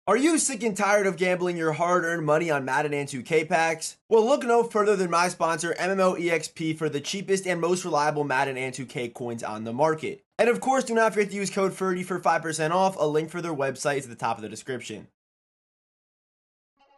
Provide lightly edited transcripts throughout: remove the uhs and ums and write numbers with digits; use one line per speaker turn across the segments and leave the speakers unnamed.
Are you sick and tired of gambling your hard-earned money on Madden and 2K packs? Well, look no further than my sponsor, MMOEXP, for the cheapest and most reliable Madden and 2K coins on the market. And of course, do not forget to use code Ferdy for 5% off. A link for their website is at the top of the description.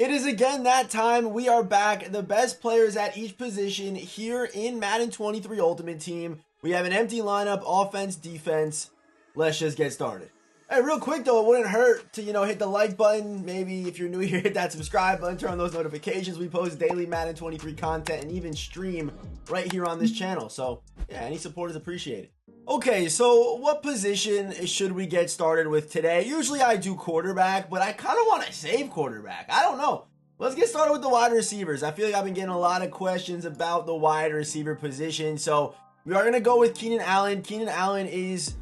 It is again that time. We are back. The best players at each position here in Madden 23 Ultimate Team. We have an empty lineup, offense, defense. Let's just get started. Hey, real quick though, it wouldn't hurt to, hit the like button. Maybe if you're new here, hit that subscribe button, turn on those notifications. We post daily Madden 23 content and even stream right here on this channel. So yeah, any support is appreciated. Okay, so what position should we get started with today? Usually I do quarterback, but I kind of want to save quarterback. I don't know. Let's get started with the wide receivers. I feel like I've been getting a lot of questions about the wide receiver position. So we are going to go with Keenan Allen. Keenan Allen is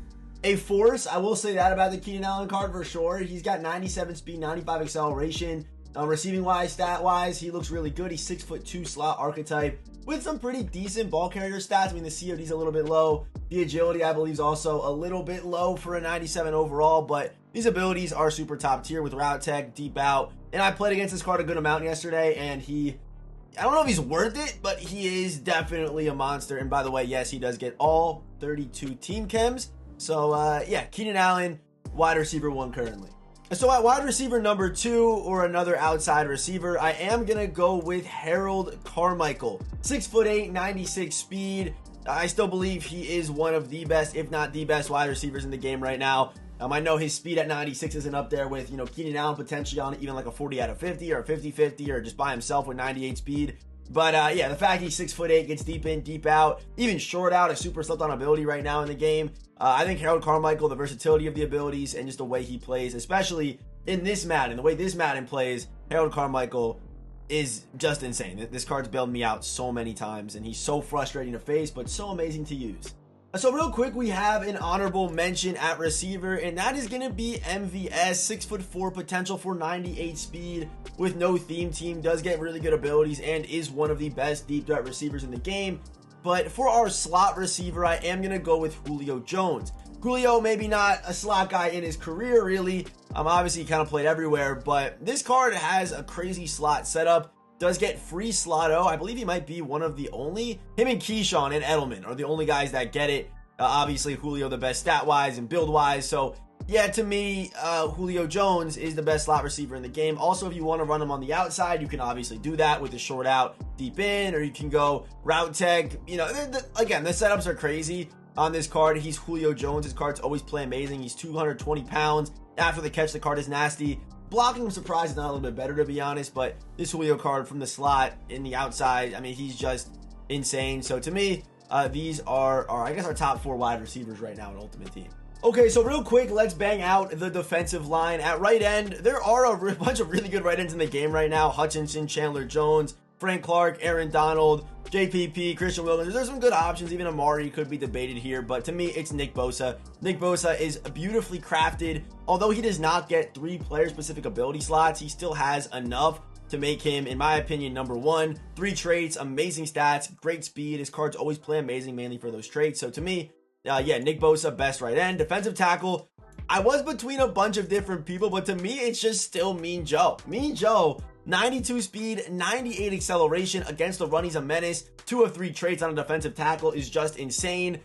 a force. I will say that about the Keenan Allen card for sure. He's got 97 speed, 95 acceleration. Receiving wise, stat wise, he looks really good. He's 6'2" slot archetype with some pretty decent ball carrier stats. I mean, the COD's a little bit low. The agility, I believe, is also a little bit low for a 97 overall, but these abilities are super top tier with route tech, deep out. And I played against this card a good amount yesterday, and I don't know if he's worth it, but he is definitely a monster. And by the way, yes, he does get all 32 team chems. So yeah, Keenan Allen, wide receiver 1 currently. So at wide receiver number 2, or another outside receiver, I am going to go with Harold Carmichael. 6'8", 96 speed. I still believe he is one of the best, if not the best, wide receivers in the game right now. I know his speed at 96 isn't up there with, Keenan Allen potentially on even like a 40 out of 50 or a 50-50 or just by himself with 98 speed. But yeah, the fact he's 6'8", gets deep in, deep out, even short out, a super slept on ability right now in the game. I think Harold Carmichael, the versatility of the abilities and just the way he plays, especially in this Madden, the way this Madden plays, Harold Carmichael is just insane. This card's bailed me out so many times, and he's so frustrating to face, but so amazing to use. So real quick, we have an honorable mention at receiver, and that is going to be MVS, 6'4", potential for 98 speed with no theme team, does get really good abilities, and is one of the best deep threat receivers in the game. But for our slot receiver, I am going to go with Julio Jones. Julio, maybe not a slot guy in his career, really. Obviously, he kind of played everywhere, but this card has a crazy slot setup. Does get free slot-o. I believe he might be one of the only. Him and Keyshawn and Edelman are the only guys that get it. Obviously, Julio the best stat-wise and build-wise. So, yeah, to me, Julio Jones is the best slot receiver in the game. Also, if you want to run him on the outside, you can obviously do that with the short out deep in, or you can go route tech. Again, the setups are crazy on this card. He's Julio Jones. His cards always play amazing. He's 220 pounds. After the catch, the card is nasty. Blocking, I'm surprised, is not a little bit better, to be honest, but this Julio card from the slot in the outside, I mean, he's just insane. So to me, these are I guess, our top 4 wide receivers right now in Ultimate Team. Okay, so real quick, let's bang out the defensive line. At right end, there are a bunch of really good right ends in the game right now. Hutchinson, Chandler Jones, Frank Clark, Aaron Donald, JPP, Christian Wilkins. There's some good options. Even Amari could be debated here, but to me, it's Nick Bosa. Nick Bosa is beautifully crafted. Although he does not get 3 player-specific ability slots, he still has enough to make him, in my opinion, number 1. 3 traits, amazing stats, great speed. His cards always play amazing, mainly for those traits. So to me, yeah, Nick Bosa, best right end. Defensive tackle, I was between a bunch of different people, but to me, it's just still Mean Joe. Mean Joe, 92 speed, 98 acceleration. Against the run, he's a menace. 2 of 3 traits on a defensive tackle is just insane.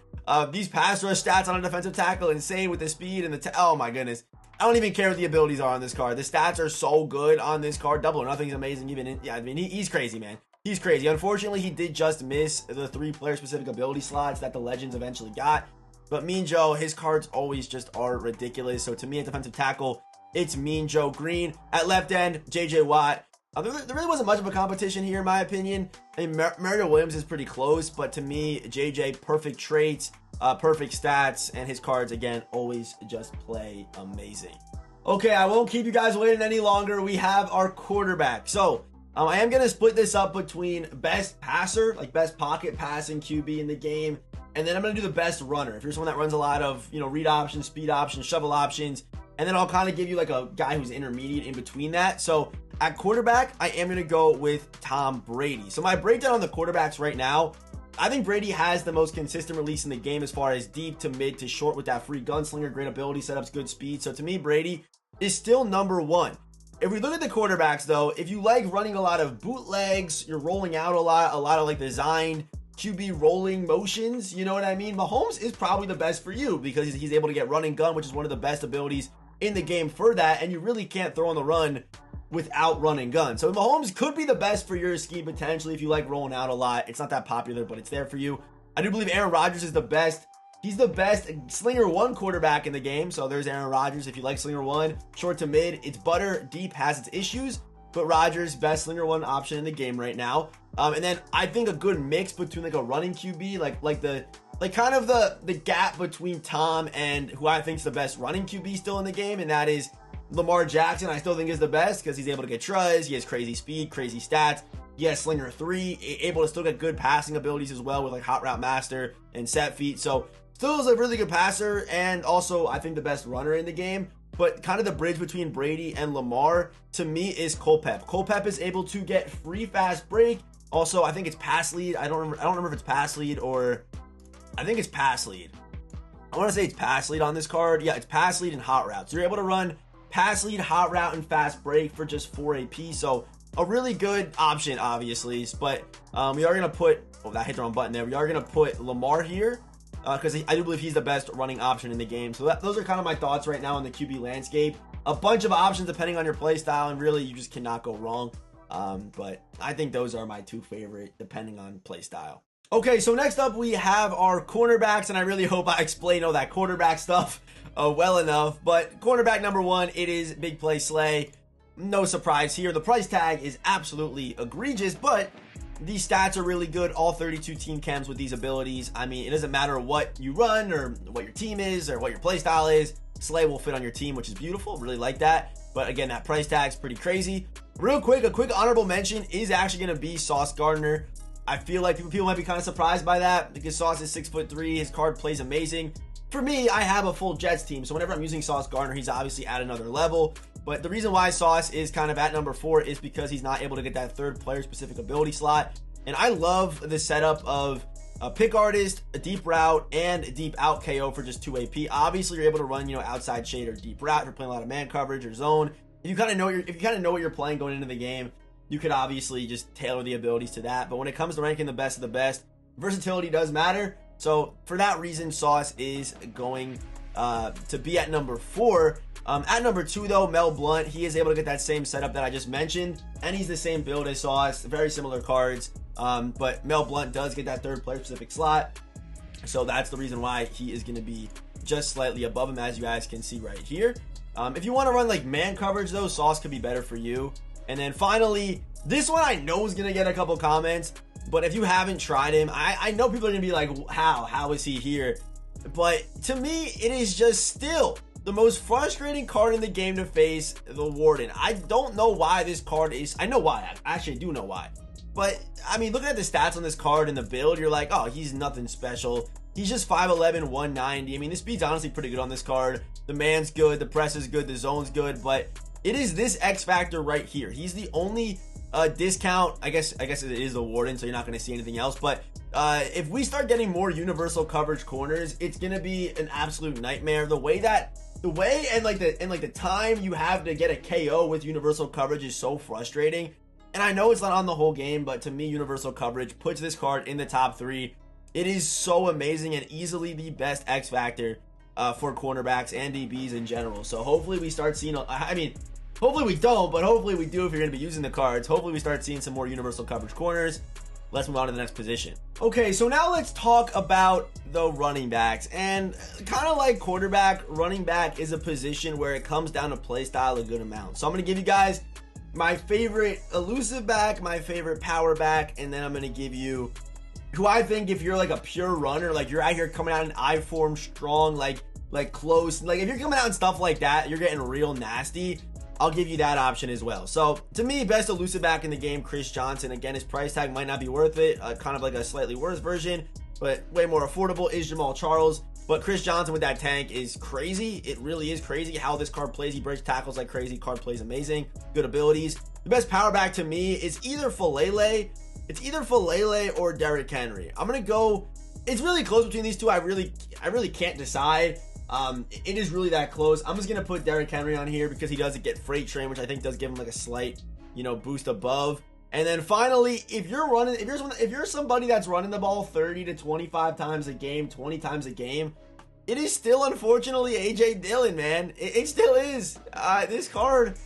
These pass rush stats on a defensive tackle, insane with the speed and oh my goodness. I don't even care what the abilities are on this card. The stats are so good on this card. Double or nothing is amazing. He's crazy, man. He's crazy. Unfortunately, he did just miss the 3 player-specific ability slots that the Legends eventually got. But Mean Joe, his cards always just are ridiculous. So to me, at defensive tackle, it's Mean Joe Green. At left end, JJ Watt. There really wasn't much of a competition here, in my opinion. I mean, Mario Williams is pretty close, but to me, JJ, perfect traits, perfect stats, and his cards, again, always just play amazing. Okay, I won't keep you guys waiting any longer. We have our quarterback. So, I am going to split this up between best passer, like best pocket passing QB in the game, and then I'm going to do the best runner. If you're someone that runs a lot of, read options, speed options, shovel options, and then I'll kind of give you like a guy who's intermediate in between that. So at quarterback, I am going to go with Tom Brady. So my breakdown on the quarterbacks right now, I think Brady has the most consistent release in the game as far as deep to mid to short with that free gunslinger, great ability setups, good speed. So to me, Brady is still number 1. If we look at the quarterbacks though, if you like running a lot of bootlegs, you're rolling out a lot of like designed QB rolling motions, you know what I mean? Mahomes is probably the best for you because he's able to get run and gun, which is one of the best abilities in the game for that, and you really can't throw on the run without run and gun. So Mahomes could be the best for your scheme potentially if you like rolling out a lot. It's not that popular, but it's there for you. I do believe Aaron Rodgers is the best. He's the best slinger one quarterback in the game. So there's Aaron Rodgers. If you like slinger one, short to mid, it's butter. Deep has its issues, but Rodgers, best slinger one option in the game right now. And then I think a good mix between like a running QB, like kind of the gap between Tom and who I think is the best running QB still in the game, and that is Lamar Jackson. I still think is the best because he's able to get truz, he has crazy speed, crazy stats, he has slinger 3, able to still get good passing abilities as well with like hot route master and set feet. So still is a really good passer, and also I think the best runner in the game. But kind of the bridge between Brady and Lamar to me is Culpep. Culpep is able to get free fast break. Also, I think it's pass lead. I don't remember if it's pass lead or I think it's pass lead. I want to say it's pass lead on this card. Yeah, it's pass lead and hot route. So you're able to run pass lead, hot route, and fast break for just 4 AP. So a really good option, obviously. But we are going to put, oh, that hit the wrong button there. We are going to put Lamar here because I do believe he's the best running option in the game. So those are kind of my thoughts right now on the QB landscape. A bunch of options depending on your play style, and really you just cannot go wrong. But I think those are my 2 favorite depending on play style. Okay, so next up we have our cornerbacks, and I really hope I explain all that quarterback stuff well enough. But cornerback number 1, it is Big Play Slay. No surprise here. The price tag is absolutely egregious, but these stats are really good. All 32 team chems with these abilities. I mean, it doesn't matter what you run or what your team is or what your play style is. Slay will fit on your team, which is beautiful. Really like that. But again, that price tag's pretty crazy. Real quick, a quick honorable mention is actually going to be Sauce Gardner. I feel like people might be kind of surprised by that because Sauce is 6'3". His card plays amazing. For me, I have a full Jets team, so whenever I'm using Sauce Gardner, he's obviously at another level. But the reason why Sauce is kind of at number 4 is because he's not able to get that third player-specific ability slot. And I love the setup of a pick artist, a deep route, and deep out KO for just 2 AP. Obviously, you're able to run, outside shade or deep route if you're playing a lot of man coverage or zone. If you kind of know what you're playing going into the game, you could obviously just tailor the abilities to that. But when it comes to ranking the best of the best, versatility does matter. So for that reason, Sauce is going to be at number 4. At number 2 though, Mel Blount, he is able to get that same setup that I just mentioned, and he's the same build as Sauce, very similar cards. But Mel Blount does get that third player specific slot, so that's the reason why he is going to be just slightly above him, as you guys can see right here. If you want to run like man coverage though, Sauce could be better for you. And then finally, this one I know is going to get a couple comments, but if you haven't tried him, I know people are going to be like, how is he here? But to me, it is just still the most frustrating card in the game to face, the Warden. I don't know why this card is, I know why, I actually do know why. But, I mean, looking at the stats on this card and the build, you're like, oh, he's nothing special. He's just 5'11", 190. I mean, the speed's honestly pretty good on this card. The man's good, the press is good, the zone's good, but it is this X factor right here. He's the only discount. I guess it is the Warden, so you're not going to see anything else. But if we start getting more universal coverage corners, it's going to be an absolute nightmare. The way and the time you have to get a KO with universal coverage is so frustrating. And I know it's not on the whole game, but to me, universal coverage puts this card in the top 3. It is so amazing and easily the best X factor for cornerbacks and DBs in general. So hopefully we start seeing, hopefully we don't, but hopefully we do if you're going to be using the cards. Hopefully we start seeing some more universal coverage corners. Let's move on to the next position. Okay, so now let's talk about the running backs. And kind of like quarterback, running back is a position where it comes down to play style a good amount. So I'm going to give you guys my favorite elusive back, my favorite power back, and then I'm going to give you who I think if you're like a pure runner, like you're out here coming out in I form strong, like close, like if you're coming out and stuff like that, you're getting real nasty, I'll give you that option as well. So to me, best elusive back in the game, Chris Johnson. Again, his price tag might not be worth it, kind of like a slightly worse version, but way more affordable is Jamal Charles. But Chris Johnson with that tank is crazy. It really is crazy how this card plays. He breaks tackles like crazy. Card plays amazing. Good abilities. The best power back to me is either Falele. It's either Falele or Derrick Henry. I'm going to go, it's really close between these two. I really can't decide. It is really that close. I'm just gonna put Derrick Henry on here because he doesn't get freight train, which I think does give him like a slight, boost above. And then finally, if you're somebody that's running the ball 30 to 25 times a game, 20 times a game, it is still unfortunately AJ Dillon, man. It still is. This card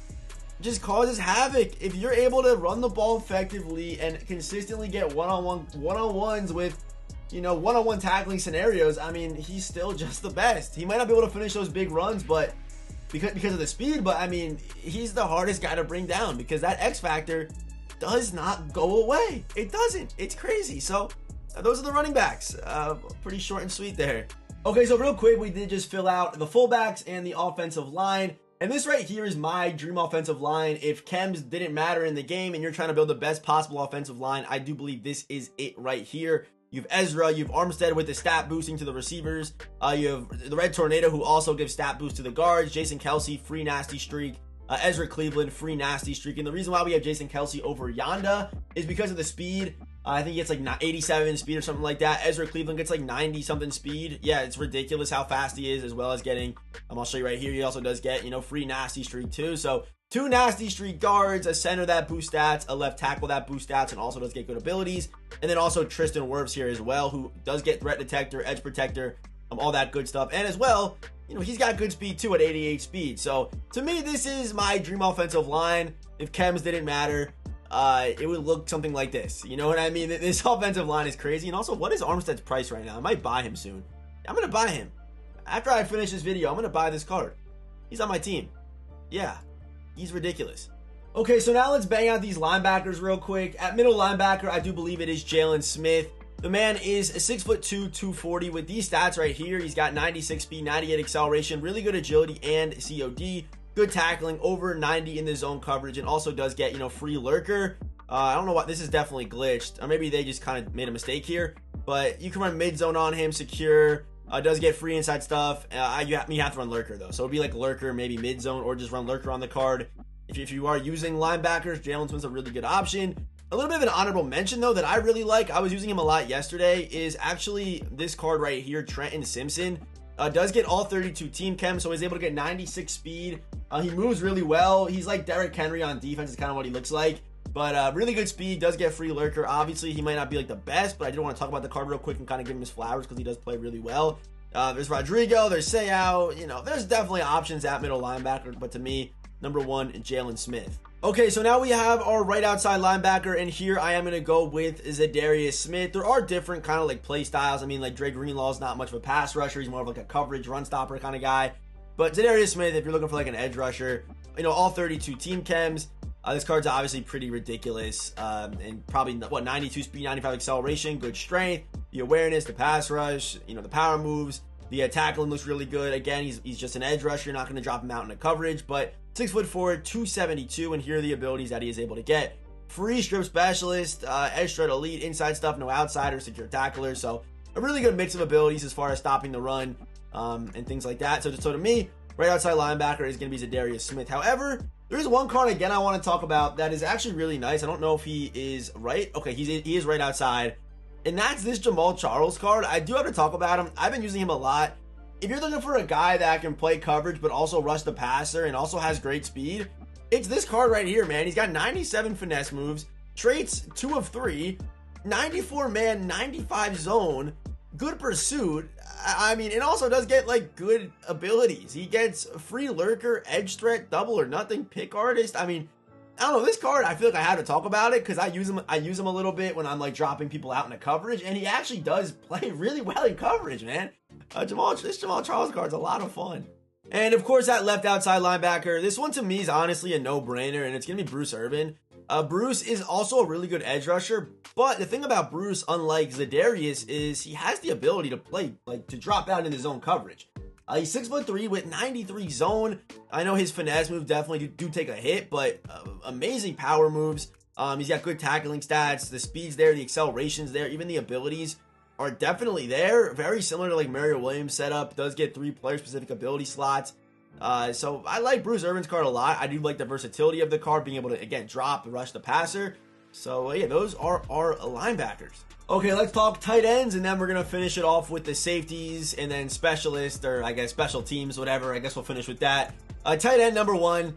just causes havoc. If you're able to run the ball effectively and consistently get one-on-ones with, one-on-one tackling scenarios, I mean, he's still just the best. He might not be able to finish those big runs, but because of the speed, but I mean, he's the hardest guy to bring down because that X factor does not go away. It doesn't. It's crazy. So those are the running backs. Pretty short and sweet there. Okay, so real quick, we did just fill out the fullbacks and the offensive line. And this right here is my dream offensive line. If chems didn't matter in the game and you're trying to build the best possible offensive line, I do believe this is it right here. You have Ezra, you have Armstead with the stat boosting to the receivers. You have the Red Tornado, who also gives stat boost to the guards. Jason Kelsey, free nasty streak. Ezra Cleveland, free nasty streak. And the reason why we have Jason Kelsey over Yanda is because of the speed. I think he gets like 87 speed or something like that. Ezra Cleveland gets like 90 something speed. Yeah, it's ridiculous how fast he is, as well as getting, I'll show you right here, he also does get, free nasty streak too. So 2 nasty streak guards, a center that boosts stats, a left tackle that boosts stats, and also does get good abilities. And then also Tristan Wirfs here as well, who does get threat detector, edge protector, all that good stuff. And as well, he's got good speed too at 88 speed. So to me, this is my dream offensive line. If chems didn't matter, it would look something like this. You know what I mean? This offensive line is crazy. And also, what is Armstead's price right now? I might buy him soon. I'm going to buy him. After I finish this video, I'm going to buy this card. He's on my team. Yeah, he's ridiculous. Okay, so now let's bang out these linebackers real quick. At middle linebacker, I do believe it is Jalen Smith. The man is 6'2", 240 with these stats right here. He's got 96 speed, 98 acceleration, really good agility and COD. Good tackling, over 90 in the zone coverage, and also does get, free lurker. I don't know what, this is definitely glitched. Or maybe they just kind of made a mistake here. But you can run mid-zone on him, secure. Does get free inside stuff. You have to run lurker, though. So it'd be like lurker, maybe mid-zone, or just run lurker on the card. If you are using linebackers, Jalen Smith's a really good option. A little bit of an honorable mention, though, that I really like, I was using him a lot yesterday, is actually this card right here, Trenton Simpson. Does get all 32 team chem, so he's able to get 96 speed. He moves really well. He's like Derrick Henry on defense is kind of what he looks like. But really good speed, does get free lurker. Obviously, he might not be like the best, but I did want to talk about the card real quick and kind of give him his flowers because he does play really well. There's Rodrigo, there's Seau. There's definitely options at middle linebacker, but to me, number one, Jalen Smith. Okay, so now we have our right outside linebacker, and here I am going to go with Zadarius Smith. There are different kind of like play styles. I mean, like Dre Greenlaw is not much of a pass rusher. He's more of like a coverage, run stopper kind of guy. But Zadarius Smith, if you're looking for like an edge rusher, all 32 team chems. This card's obviously pretty ridiculous, and probably, 92 speed, 95 acceleration, good strength, the awareness, the pass rush, the power moves, the tackling looks really good. Again, he's just an edge rusher. You're not going to drop him out into coverage, but 6'4", 272, and here are the abilities that he is able to get. Free strip specialist, edge strut elite, inside stuff, no outsider, secure tackler. So a really good mix of abilities as far as stopping the run, and things like that. So to me, right outside linebacker is going to be Zadarius Smith. However, there is one card again I want to talk about that is actually really nice. I don't know if he is right. Okay, he is right outside. And that's this Jamal Charles card. I do have to talk about him. I've been using him a lot. If you're looking for a guy that can play coverage but also rush the passer and also has great speed, it's this card right here, man. He's got 97 finesse moves, traits 2 of 3, 94 man, 95 zone, good pursuit. I mean, it also does get like good abilities. He gets free lurker, edge threat, double or nothing, pick artist. I mean, I don't know, this card, I feel like I have to talk about it because I use him a little bit when I'm like dropping people out into coverage, and he actually does play really well in coverage, man. This Jamal Charles card's a lot of fun. And of course, that left outside linebacker, this one to me is honestly a no-brainer, and it's gonna be Bruce Irvin. Bruce is also a really good edge rusher, but the thing about Bruce, unlike Zadarius, is he has the ability to play, like, to drop out in his zone coverage. He's 6'3" with 93 zone. I know his finesse moves definitely do take a hit, but amazing power moves. He's got good tackling stats. The speed's there, the acceleration's there, even the abilities are definitely there. Very similar to like Mario Williams' setup. Does get 3 player-specific ability slots. So I like Bruce Irvin's card a lot. I do like the versatility of the card, being able to, again, drop and rush the passer. So yeah, those are our linebackers. Okay, let's talk tight ends, and then we're going to finish it off with the safeties and then specialists, or I guess special teams, whatever. I guess we'll finish with that. Tight end number one,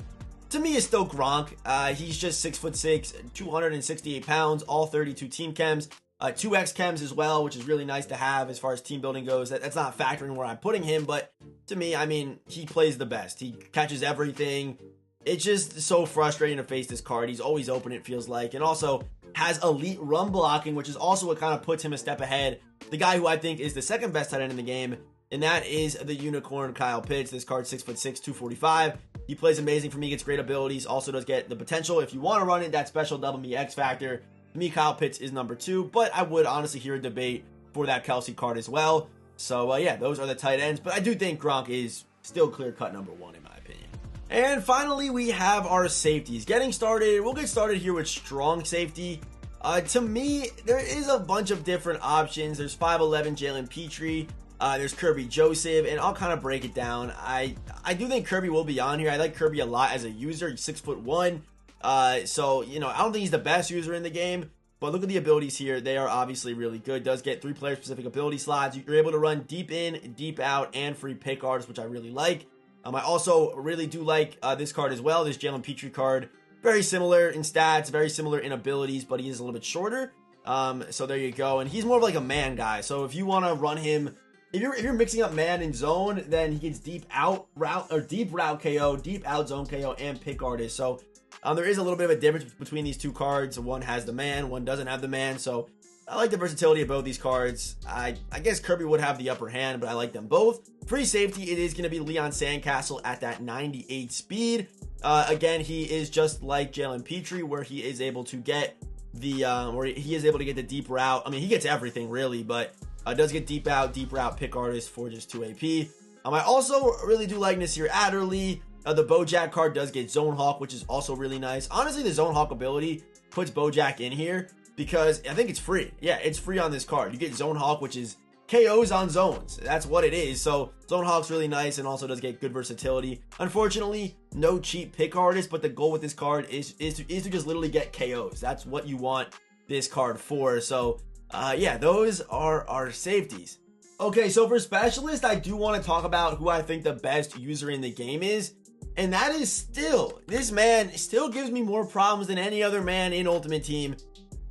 to me, is still Gronk. He's just 6'6", 268 pounds, all 32 team chems. 2x chems as well, which is really nice to have as far as team building goes. That's not factoring where I'm putting him, but to me, I mean, he plays the best. He catches everything. It's just so frustrating to face this card. He's always open, it feels like, and also has elite run blocking, which is also what kind of puts him a step ahead. The guy who I think is the second best tight end in the game, and that is the unicorn Kyle Pitts. This card's 6'6", 245. He plays amazing for me, gets great abilities, also does get the potential, if you want to run it, that special double me X factor. To me, Kyle Pitts is number 2, but I would honestly hear a debate for that Kelsey card as well. So yeah, those are the tight ends, but I do think Gronk is still clear-cut number 1 in my opinion. And finally, we have our safeties. Getting started, we'll get started here with strong safety. To me, there is a bunch of different options. There's 5'11" Jalen Petrie. There's Kirby Joseph, and I'll kind of break it down. I do think Kirby will be on here. I like Kirby a lot as a user. He's 6'1". So, you know, I don't think he's the best user in the game, but look at the abilities here. They are obviously really good. Does get 3 player specific ability slots. You're able to run deep in, deep out, and free pick cards, which I really like. I also really do like this card as well, this Jalen Petrie card. Very similar in stats, very similar in abilities, but he is a little bit shorter. So there you go. And he's more of like a man guy. So if you want to run him, if you're mixing up man and zone, then he gets deep out route or deep route KO, deep out zone KO, and pick artist. So there is a little bit of a difference between these two cards. One has the man, one doesn't have the man. So I like the versatility of both these cards. I guess Kirby would have the upper hand, but I like them both. Free safety, it is going to be Leon Sandcastle at that 98 speed. Again, he is just like Jalen Petrie, where he is able to get the the deep route. I mean, he gets everything really, but does get deep route, pick artist for just 2 AP. I also really do like Nasir Adderley. The Bojack card does get Zone Hawk, which is also really nice. Honestly, the Zone Hawk ability puts Bojack in here because I think it's free. Yeah, it's free on this card. You get Zone Hawk, which is KOs on zones. That's what it is. So Zone Hawk's really nice and also does get good versatility. Unfortunately, no cheap pick artist, but the goal with this card is to just literally get KOs. That's what you want this card for. So yeah, those are our safeties. Okay, so for specialist, I do want to talk about who I think the best user in the game is. And that is still, this man still gives me more problems than any other man in Ultimate Team.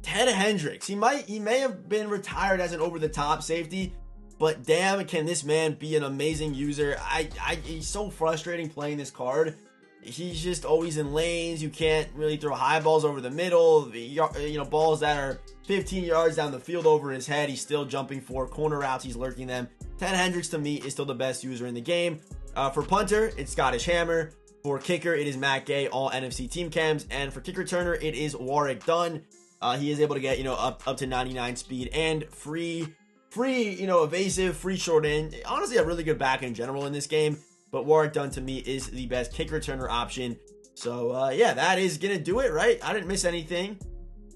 Ted Hendricks. He may have been retired as an over-the-top safety, but damn, can this man be an amazing user. He's so frustrating playing this card. He's just always in lanes. You can't really throw high balls over the middle. You know, balls that are 15 yards down the field over his head, he's still jumping for. Corner routes, he's lurking them. Ted Hendricks, to me, is still the best user in the game. For punter, it's Scottish Hammer. For kicker, it is Matt Gay, all NFC team chems. And for kick returner, it is Warwick Dunn. He is able to get, you know, up to 99 speed and free, you know, evasive, free short end. Honestly, a really good back in general in this game. But Warwick Dunn, to me, is the best kick returner option. So, yeah, that is going to do it, right? I didn't miss anything.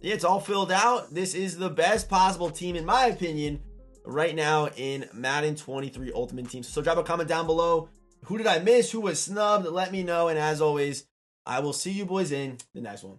Yeah, it's all filled out. This is the best possible team, in my opinion, right now in Madden 23 Ultimate Team. So drop a comment down below. Who did I miss? Who was snubbed? Let me know. And as always, I will see you boys in the next one.